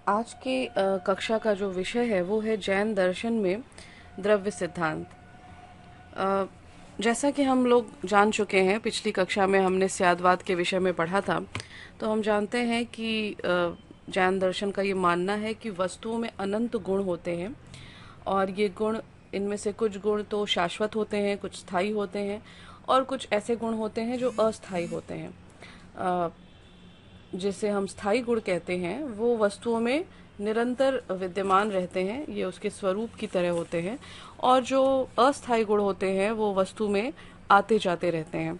आज के कक्षा का जो विषय है वो है जैन दर्शन में द्रव्य सिद्धांत। अ, जैसा कि हम लोग जान चुके हैं, पिछली कक्षा में हमने स्यादवाद के विषय में पढ़ा था। तो हम जानते हैं कि जैन दर्शन का ये मानना है कि वस्तुओं में अनंत गुण होते हैं और ये गुण, इनमें से कुछ गुण तो शाश्वत होते हैं, कुछ स्थायी होते हैं और कुछ ऐसे गुण होते हैं जो अस्थायी होते हैं। अ, जिसे हम स्थायी गुण कहते हैं वो वस्तुओं में निरंतर विद्यमान रहते हैं, ये उसके स्वरूप की तरह होते हैं। और जो अस्थायी गुण होते हैं वो वस्तु में आते जाते रहते हैं।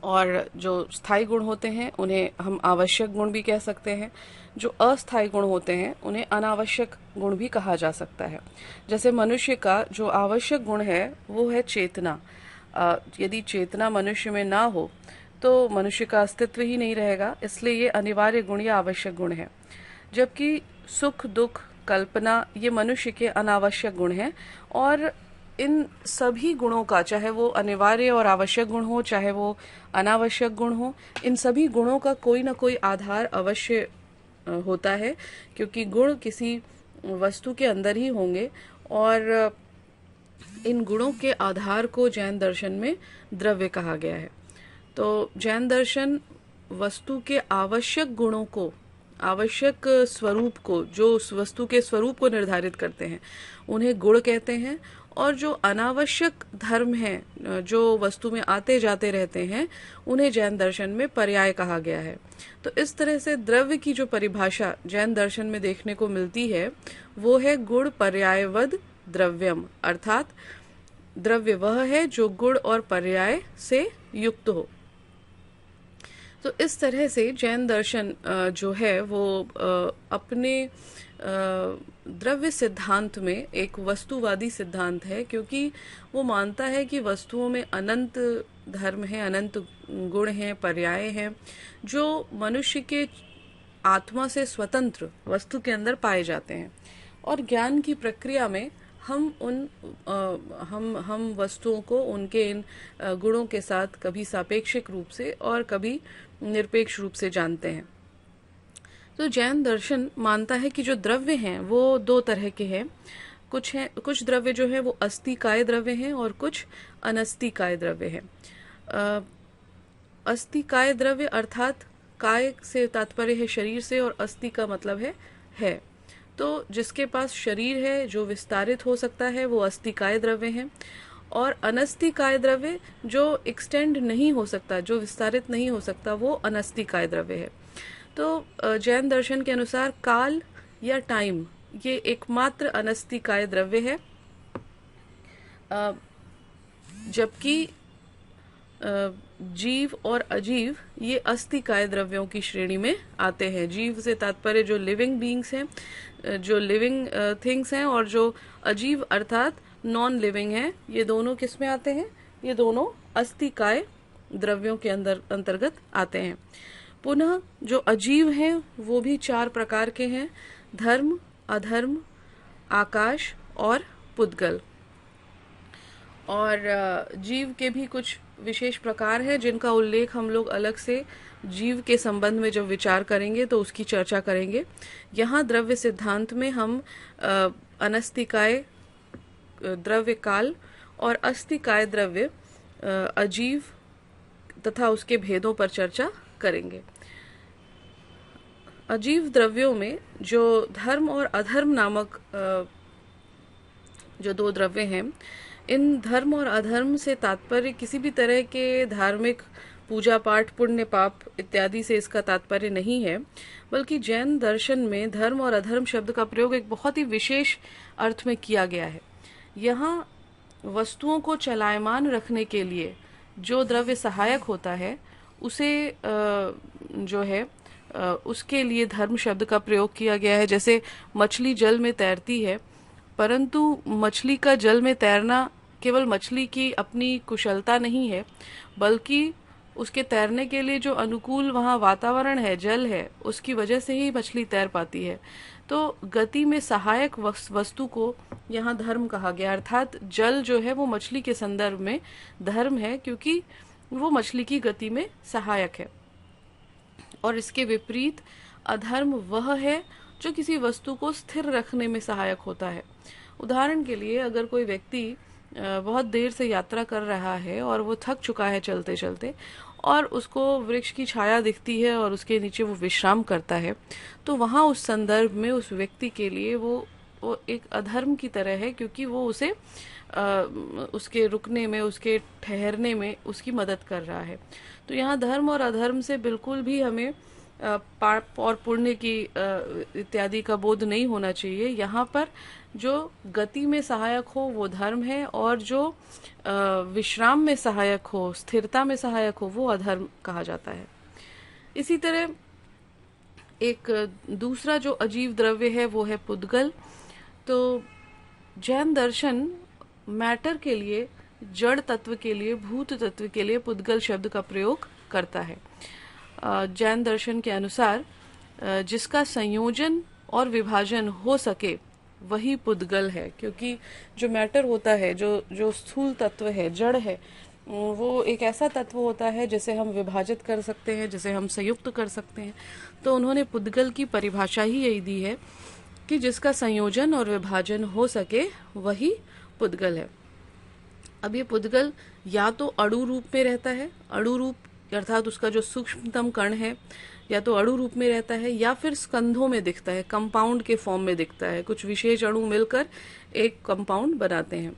और जो स्थायी गुण होते हैं उन्हें हम आवश्यक गुण भी कह सकते हैं। जो अस्थायी गुण होते हैं उन्हें अनावश्यक गुण भी कहा जा सकता है। जैसे मनुष्य का जो आवश्यक गुण है वो है चेतना। यदि चेतना मनुष्य में ना हो तो मनुष्य का अस्तित्व ही नहीं रहेगा, इसलिए ये अनिवार्य गुण या आवश्यक गुण है। जबकि सुख, दुख, कल्पना ये मनुष्य के अनावश्यक गुण हैं। और इन सभी गुणों का, चाहे वो अनिवार्य और आवश्यक गुण हो, चाहे वो अनावश्यक गुण हो, इन सभी गुणों का कोई ना कोई आधार अवश्य होता है, क्योंकि गुण किसी वस्तु के अंदर ही होंगे। और इन गुणों के आधार को जैन दर्शन में द्रव्य कहा गया है। तो जैन दर्शन वस्तु के आवश्यक गुणों को, आवश्यक स्वरूप को, जो उस वस्तु के स्वरूप को निर्धारित करते हैं, उन्हें गुण कहते हैं। और जो अनावश्यक धर्म हैं, जो वस्तु में आते जाते रहते हैं, उन्हें जैन दर्शन में पर्याय कहा गया है। तो इस तरह से द्रव्य की जो परिभाषा जैन दर्शन में देखने को मिलती है वो है गुण पर्यायवद द्रव्यम, अर्थात द्रव्य वह है जो गुण और पर्याय से युक्त हो। तो इस तरह से जैन दर्शन जो है वो अपने द्रव्य सिद्धांत में एक वस्तुवादी सिद्धांत है, क्योंकि वो मानता है कि वस्तुओं में अनंत धर्म है, अनंत गुण हैं, पर्याय हैं, जो मनुष्य के आत्मा से स्वतंत्र वस्तु के अंदर पाए जाते हैं। और ज्ञान की प्रक्रिया में हम उन हम वस्तुओं को उनके इन गुणों के साथ कभी सापेक्षिक रूप से और कभी निरपेक्ष रूप से जानते हैं। तो जैन दर्शन मानता है कि जो द्रव्य हैं वो दो तरह के हैं। कुछ द्रव्य जो है वो अस्थिकाय द्रव्य हैं और कुछ अनस्थिकाय द्रव्य हैं। अस्थिकाय द्रव्य अर्थात काय से तात्पर्य है शरीर से और अस्थि का मतलब है। तो जिसके पास शरीर है, जो विस्तारित हो सकता है, वो अस्थिकाय द्रव्य है। और अनस्थिकाय द्रव्य जो एक्सटेंड नहीं हो सकता, जो विस्तारित नहीं हो सकता, वो अनस्थिकाय द्रव्य है। तो जैन दर्शन के अनुसार काल या टाइम ये एकमात्र अनस्थिकाय द्रव्य है, जबकि जीव और अजीव ये अस्थिकाय द्रव्यों की श्रेणी में आते हैं। जीव से तात्पर्य जो लिविंग बीइंग्स हैं, जो लिविंग थिंग्स हैं, और जो अजीव अर्थात नॉन लिविंग हैं, ये दोनों किस में आते हैं? ये दोनों अस्थिकाय द्रव्यों के अंतर्गत आते हैं। पुनः जो अजीव हैं वो भी चार प्रकार के हैं: धर्म, अधर्म, आकाश और पुद्गल। और जीव के भी कुछ विशेष प्रकार हैं जिनका उल्लेख हम लोग अलग से जीव के संबंध में जब विचार करेंगे तो उसकी चर्चा करेंगे। यहाँ द्रव्य सिद्धांत में हम अनस्थिकाय द्रव्य काल और अस्थिकाय द्रव्य अजीव तथा उसके भेदों पर चर्चा करेंगे। अजीव द्रव्यों में जो धर्म और अधर्म नामक जो दो द्रव्य हैं, इन धर्म और अधर्म से तात्पर्य किसी भी तरह के धार्मिक पूजा पाठ, पुण्य पाप इत्यादि से इसका तात्पर्य नहीं है, बल्कि जैन दर्शन में धर्म और अधर्म शब्द का प्रयोग एक बहुत ही विशेष अर्थ में किया गया है। यहाँ वस्तुओं को चलायमान रखने के लिए जो द्रव्य सहायक होता है उसे जो है उसके लिए धर्म शब्द का प्रयोग किया गया है। जैसे मछली जल में तैरती है, परंतु मछली का जल में तैरना केवल मछली की अपनी कुशलता नहीं है, बल्कि उसके तैरने के लिए जो अनुकूल वहाँ वातावरण है, जल है, उसकी वजह से ही मछली तैर पाती है। तो गति में सहायक वस्तु को यहाँ धर्म कहा गया, अर्थात जल जो है वो मछली के संदर्भ में धर्म है, क्योंकि वो मछली की गति में सहायक है। और इसके विपरीत अधर्म वह है जो किसी वस्तु को स्थिर रखने में सहायक होता है। उदाहरण के लिए, अगर कोई व्यक्ति बहुत देर से यात्रा कर रहा है और वो थक चुका है चलते चलते, और उसको वृक्ष की छाया दिखती है और उसके नीचे वो विश्राम करता है, तो वहाँ उस संदर्भ में उस व्यक्ति के लिए वो एक अधर्म की तरह है, क्योंकि वो उसे उसके रुकने में, उसके ठहरने में उसकी मदद कर रहा है। तो यहाँ धर्म और अधर्म से बिल्कुल भी हमें पाप और पुण्य की इत्यादि का बोध नहीं होना चाहिए। यहाँ पर जो गति में सहायक हो वो धर्म है, और जो विश्राम में सहायक हो, स्थिरता में सहायक हो, वो अधर्म कहा जाता है। इसी तरह एक दूसरा जो अजीव द्रव्य है वो है पुद्गल। तो जैन दर्शन मैटर के लिए, जड़ तत्व के लिए, भूत तत्व के लिए पुद्गल शब्द का प्रयोग करता है। जैन दर्शन के अनुसार जिसका संयोजन और विभाजन हो सके वही पुद्गल है, क्योंकि जो मैटर होता है, जो स्थूल तत्व है, जड़ है, वो एक ऐसा तत्व होता है जिसे हम विभाजित कर सकते हैं, जिसे हम संयुक्त कर सकते हैं। तो उन्होंने पुद्गल की परिभाषा ही यही दी है कि जिसका संयोजन और विभाजन हो सके वही पुद्गल है। अब ये पुद्गल या तो अणु रूप में रहता है, अणु रूप अर्थात उसका जो सूक्ष्मतम कण है या तो अणु रूप में रहता है, या फिर स्कंधों में दिखता है, कंपाउंड के फॉर्म में दिखता है। कुछ विशेष अणु मिलकर एक कंपाउंड बनाते हैं।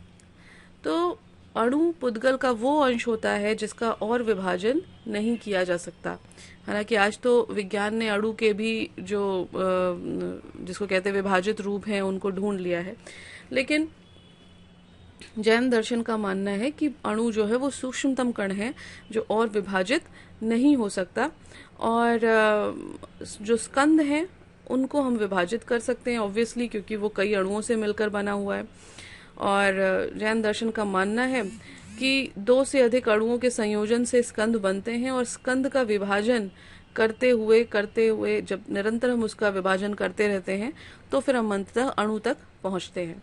तो अणु पुद्गल का वो अंश होता है जिसका और विभाजन नहीं किया जा सकता। हालांकि आज तो विज्ञान ने अणु के भी जो जिसको कहते हैं विभाजित रूप हैं उनको ढूंढ लिया है, लेकिन जैन दर्शन का मानना है कि अणु जो है वो सूक्ष्मतम कण है जो और विभाजित नहीं हो सकता, और जो स्कंध हैं उनको हम विभाजित कर सकते हैं ऑब्वियसली, क्योंकि वो कई अणुओं से मिलकर बना हुआ है। और जैन दर्शन का मानना है कि 2 से अधिक अणुओं के संयोजन से स्कंध बनते हैं, और स्कंध का विभाजन करते हुए जब निरंतर हम उसका विभाजन करते रहते हैं तो फिर हम अंततः अणु तक पहुंचते हैं।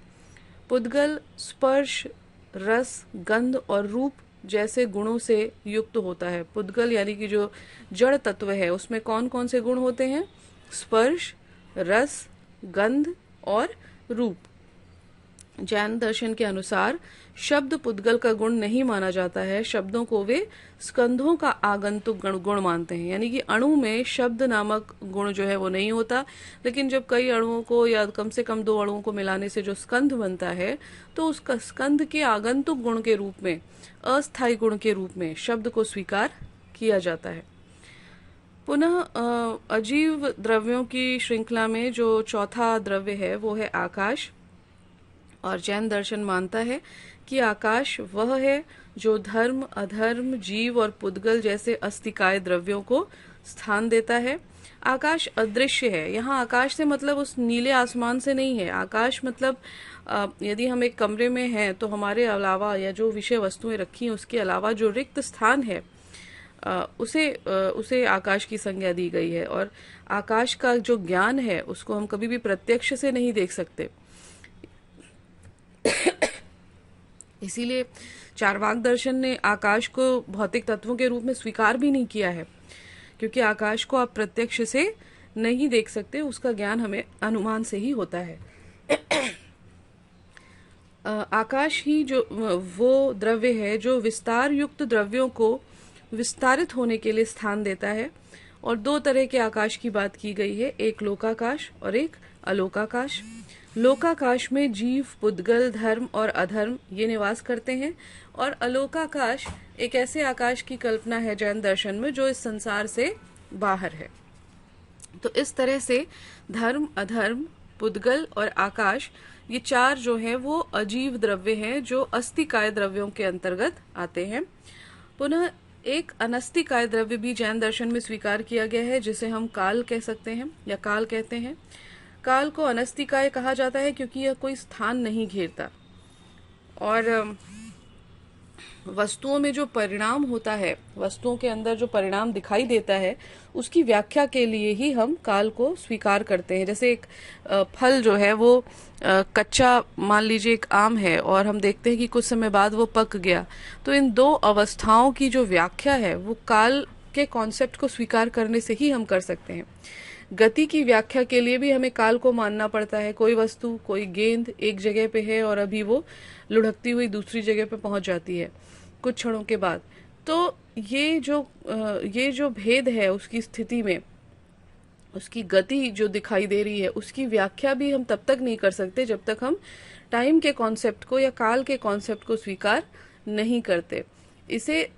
पुद्गल स्पर्श, रस, गंध और रूप जैसे गुणों से युक्त होता है। पुद्गल यानी कि जो जड़ तत्व है उसमें कौन कौन से गुण होते हैं? स्पर्श, रस, गंध और रूप। जैन दर्शन के अनुसार शब्द पुद्गल का गुण नहीं माना जाता है, शब्दों को वे स्कंधों का आगंतुक गुण मानते हैं। यानी कि अणु में शब्द नामक गुण जो है वो नहीं होता, लेकिन जब कई अणुओं को या कम से कम 2 अणुओं को मिलाने से जो स्कंध बनता है, तो उस स्कंध के आगंतुक गुण के रूप में, अस्थायी गुण के रूप में शब्द को स्वीकार किया जाता है। पुनः अजीव द्रव्यों की श्रृंखला में जो चौथा द्रव्य है वो है आकाश। और जैन दर्शन मानता है कि आकाश वह है जो धर्म, अधर्म, जीव और पुद्गल जैसे अस्तिकाय द्रव्यों को स्थान देता है। आकाश अदृश्य है। यहाँ आकाश से मतलब उस नीले आसमान से नहीं है। आकाश मतलब यदि हम एक कमरे में हैं तो हमारे अलावा या जो विषय वस्तुएं रखी हैं उसके अलावा जो रिक्त स्थान है उसे आकाश की संज्ञा दी गई है। और आकाश का जो ज्ञान है उसको हम कभी भी प्रत्यक्ष से नहीं देख सकते। इसीलिए चार्वाक दर्शन ने आकाश को भौतिक तत्वों के रूप में स्वीकार भी नहीं किया है, क्योंकि आकाश को आप प्रत्यक्ष से नहीं देख सकते, उसका ज्ञान हमें अनुमान से ही होता है। आकाश ही जो वो द्रव्य है जो विस्तार युक्त द्रव्यों को विस्तारित होने के लिए स्थान देता है। और 2 तरह के आकाश की बात की गई है, एक लोकाकाश और एक अलोकाकाश। लोकाकाश में जीव, पुद्गल, धर्म और अधर्म ये निवास करते हैं, और अलोकाकाश एक ऐसे आकाश की कल्पना है जैन दर्शन में जो इस संसार से बाहर है। तो इस तरह से धर्म, अधर्म, पुद्गल और आकाश ये 4 जो हैं वो अजीव द्रव्य हैं जो अस्तिकाय द्रव्यों के अंतर्गत आते हैं। पुनः एक अनस्तिकाय द्रव्य भी जैन दर्शन में स्वीकार किया गया है जिसे हम काल कह सकते हैं या काल कहते हैं। काल को अनस्तिकाय कहा जाता है क्योंकि यह कोई स्थान नहीं घेरता, और वस्तुओं में जो परिणाम होता है, वस्तुओं के अंदर जो परिणाम दिखाई देता है, उसकी व्याख्या के लिए ही हम काल को स्वीकार करते हैं। जैसे एक फल जो है वो कच्चा, मान लीजिए एक आम है, और हम देखते हैं कि कुछ समय बाद वो पक गया, तो इन 2 अवस्थाओं की जो व्याख्या है वो काल के कॉन्सेप्ट को स्वीकार करने से ही हम कर सकते हैं। गति की व्याख्या के लिए भी हमें काल को मानना पड़ता है। कोई वस्तु, कोई गेंद एक जगह पे है और अभी वो लुढ़कती हुई दूसरी जगह पे पहुंच जाती है कुछ क्षणों के बाद। तो ये जो भेद है उसकी स्थिति में, उसकी गति जो दिखाई दे रही है, उसकी व्याख्या भी हम तब तक नहीं कर सकते जब तक हम टाइम के कॉन्सेप्ट को या काल के कॉन्सेप्ट को स्वीकार नहीं करते। इसे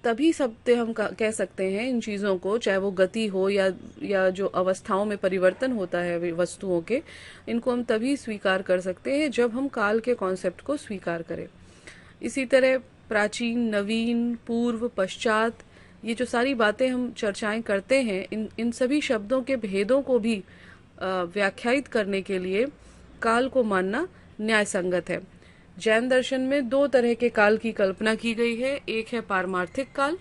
तभी सबसे हम कह सकते हैं इन चीजों को, चाहे वो गति हो या जो अवस्थाओं में परिवर्तन होता है वस्तुओं के, इनको हम तभी स्वीकार कर सकते हैं जब हम काल के कॉन्सेप्ट को स्वीकार करें। इसी तरह प्राचीन, नवीन, पूर्व, पश्चात, ये जो सारी बातें हम चर्चाएं करते हैं, इन सभी शब्दों के भेदों को भी व्याख्यायित करने के लिए काल को मानना न्याय संगत है। जैन दर्शन में दो तरह के काल की कल्पना की गई है। एक है पारमार्थिक काल,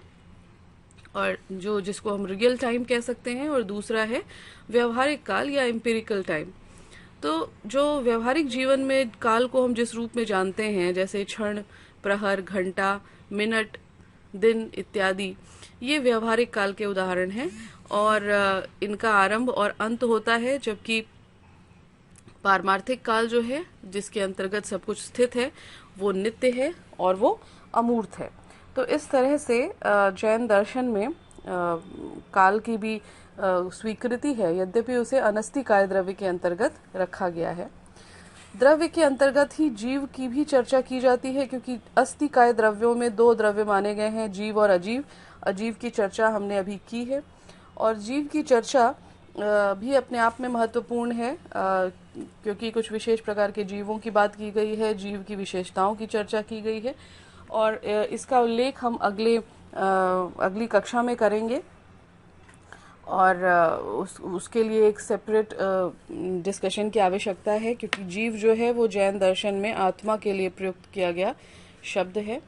और जिसको हम रियल टाइम कह सकते हैं, और दूसरा है व्यवहारिक काल या एम्पिरिकल टाइम। तो जो व्यवहारिक जीवन में काल को हम जिस रूप में जानते हैं, जैसे क्षण, प्रहर, घंटा, मिनट, दिन इत्यादि, ये व्यवहारिक काल के उदाहरण हैं, और इनका आरंभ और अंत होता है। जबकि पारमार्थिक काल जो है, जिसके अंतर्गत सब कुछ स्थित है, वो नित्य है और वो अमूर्त है। तो इस तरह से जैन दर्शन में काल की भी स्वीकृति है, यद्यपि उसे अनस्तिकाय द्रव्य के अंतर्गत रखा गया है। द्रव्य के अंतर्गत ही जीव की भी चर्चा की जाती है, क्योंकि अस्तिकाय द्रव्यों में दो द्रव्य माने गए हैं, जीव और अजीव। अजीव की चर्चा हमने अभी की है, और जीव की चर्चा भी अपने आप में महत्वपूर्ण है, क्योंकि कुछ विशेष प्रकार के जीवों की बात की गई है, जीव की विशेषताओं की चर्चा की गई है, और इसका उल्लेख हम अगली कक्षा में करेंगे। और उसके लिए एक सेपरेट डिस्कशन की आवश्यकता है, क्योंकि जीव जो है वो जैन दर्शन में आत्मा के लिए प्रयुक्त किया गया शब्द है।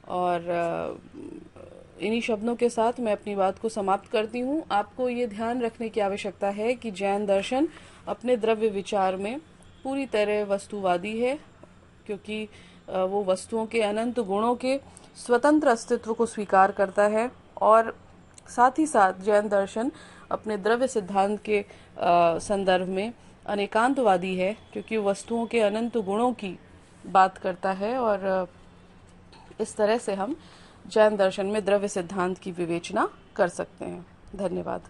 और इन्हीं शब्दों के साथ मैं अपनी बात को समाप्त करती हूँ। आपको ये ध्यान रखने की आवश्यकता है कि जैन दर्शन अपने द्रव्य विचार में पूरी तरह वस्तुवादी है, क्योंकि वो वस्तुओं के अनंत गुणों के स्वतंत्र अस्तित्व को स्वीकार करता है, और साथ ही साथ जैन दर्शन अपने द्रव्य सिद्धांत के संदर्भ में अनेकांतवादी है, क्योंकि वस्तुओं के अनंत गुणों की बात करता है। और इस तरह से हम जैन दर्शन में द्रव्य सिद्धांत की विवेचना कर सकते हैं। धन्यवाद।